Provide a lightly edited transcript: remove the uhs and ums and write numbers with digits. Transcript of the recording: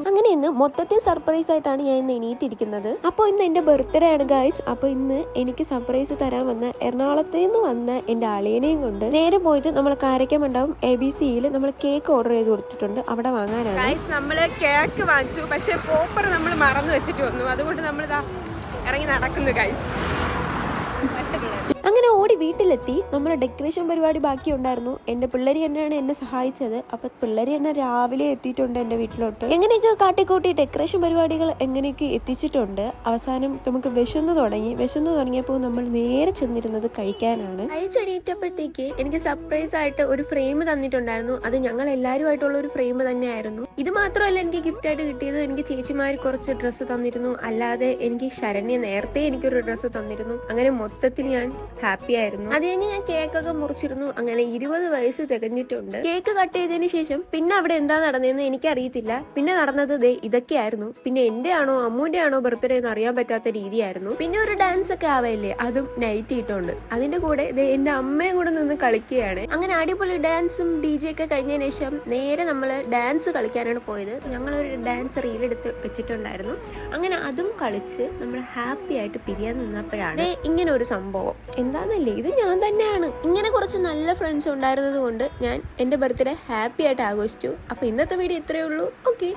അങ്ങനെ ഇന്ന് മൊത്തത്തിൽ സർപ്രൈസ് ആയിട്ടാണ് ഞാൻ ഇന്ന് എണീറ്റിരിക്കുന്നത്. അപ്പോൾ ഇന്ന് എൻ്റെ ബർത്ത്ഡേ ആണ് ഗൈസ്. അപ്പോൾ ഇന്ന് എനിക്ക് സർപ്രൈസ് തരാൻ വന്ന എറണാകുളത്ത് നിന്ന് വന്ന എൻ്റെ അളിയനെയും കൊണ്ട് നേരെ പോയിട്ട് നമ്മൾ കാരക്കമണ്ഡപം ABC-യിൽ നമ്മൾ കേക്ക് ഓർഡർ ചെയ്ത് കൊടുത്തിട്ടുണ്ട്. അവിടെ വാങ്ങാനാണ് ഗൈസ്. നമ്മൾ കേക്ക് വാങ്ങിച്ചു, പക്ഷേ പോപ്പർ നമ്മൾ മറന്നു വെച്ചിട്ട് വന്നു. അതുകൊണ്ട് നമ്മൾ ഇറങ്ങി നടക്കുന്നു ഗൈസ്. അങ്ങനെ ഓടി വീട്ടിലെത്തി. നമ്മുടെ ഡെക്കറേഷൻ പരിപാടി ബാക്കി ഉണ്ടായിരുന്നു. എൻ്റെ പിള്ളേർ തന്നെയാണ് എന്നെ സഹായിച്ചത്. അപ്പൊ പിള്ളേർ തന്നെ രാവിലെ എത്തിയിട്ടുണ്ട് എൻ്റെ വീട്ടിലോട്ട്. എങ്ങനെയൊക്കെ കാട്ടിക്കൂട്ടി ഡെക്കറേഷൻ പരിപാടികൾ എങ്ങനെയൊക്കെ എത്തിച്ചിട്ടുണ്ട്. അവസാനം നമുക്ക് വിശന്നു തുടങ്ങിയപ്പോൾ നമ്മൾ നേരെ ചെന്നിരുന്നത് കഴിക്കാനാണ്. കഴിച്ചെണീറ്റപ്പോഴത്തേക്ക് എനിക്ക് സർപ്രൈസ് ആയിട്ട് ഒരു ഫ്രെയിം തന്നിട്ടുണ്ടായിരുന്നു. അത് ഞങ്ങൾ എല്ലാവരുമായിട്ടുള്ള ഒരു ഫ്രെയിം തന്നെയായിരുന്നു. ഇത് മാത്രമല്ല, എനിക്ക് ഗിഫ്റ്റ് ആയിട്ട് കിട്ടിയത് എനിക്ക് ചേച്ചിമാർ കുറച്ച് ഡ്രസ്സ് തന്നിരുന്നു. അല്ലാതെ എനിക്ക് ശരണ്യ നേരത്തെ എനിക്കൊരു ഡ്രസ്സ് തന്നിരുന്നു. അങ്ങനെ മൊത്തത്തിൽ ഞാൻ ഹാപ്പി ആയിരുന്നു. അത് കഴിഞ്ഞ് ഞാൻ കേക്കൊക്കെ മുറിച്ചിരുന്നു. അങ്ങനെ 20 വയസ്സ് തികഞ്ഞിട്ടുണ്ട്. കേക്ക് കട്ട് ചെയ്തതിന് ശേഷം പിന്നെ അവിടെ എന്താ നടന്നതെന്ന് എനിക്കറിയത്തില്ല. പിന്നെ നടന്നത് ഇതൊക്കെയായിരുന്നു. പിന്നെ എന്റെ ആണോ അമ്മൂന്റെ ആണോ ബർത്ത്ഡേ എന്ന് അറിയാൻ പറ്റാത്ത രീതിയായിരുന്നു. പിന്നെ ഒരു ഡാൻസ് ഒക്കെ ആവല്ലേ, അതും നൈറ്റ് ഇട്ടുണ്ട്. അതിന്റെ കൂടെ എന്റെ അമ്മയും കൂടെ നിന്ന് കളിക്കുകയാണ്. അങ്ങനെ അടിപൊളി ഡാൻസും DJ ഒക്കെ കഴിഞ്ഞതിന് ശേഷം നേരെ നമ്മള് ഡാൻസ് കളിക്കാനാണ് പോയത്. ഞങ്ങളൊരു ഡാൻസ് റീലെടുത്ത് വെച്ചിട്ടുണ്ടായിരുന്നു. അങ്ങനെ അതും കളിച്ച് നമ്മൾ ഹാപ്പി ആയിട്ട് പിരിയാൻ നിന്നപ്പോഴാണ് ഇങ്ങനെ ഒരു സംഭവം. എന്താന്നല്ലേ, ഇത് ഞാൻ തന്നെയാണ്. ഇങ്ങനെ കുറച്ച് നല്ല ഫ്രണ്ട്സ് ഉണ്ടായിരുന്നത് കൊണ്ട് ഞാൻ എൻ്റെ ബർത്ത്ഡേ ഹാപ്പി ആയിട്ട് ആഘോഷിച്ചു. അപ്പൊ ഇന്നത്തെ വീഡിയോ ഇത്രയേ ഉള്ളൂ. ഓക്കെ.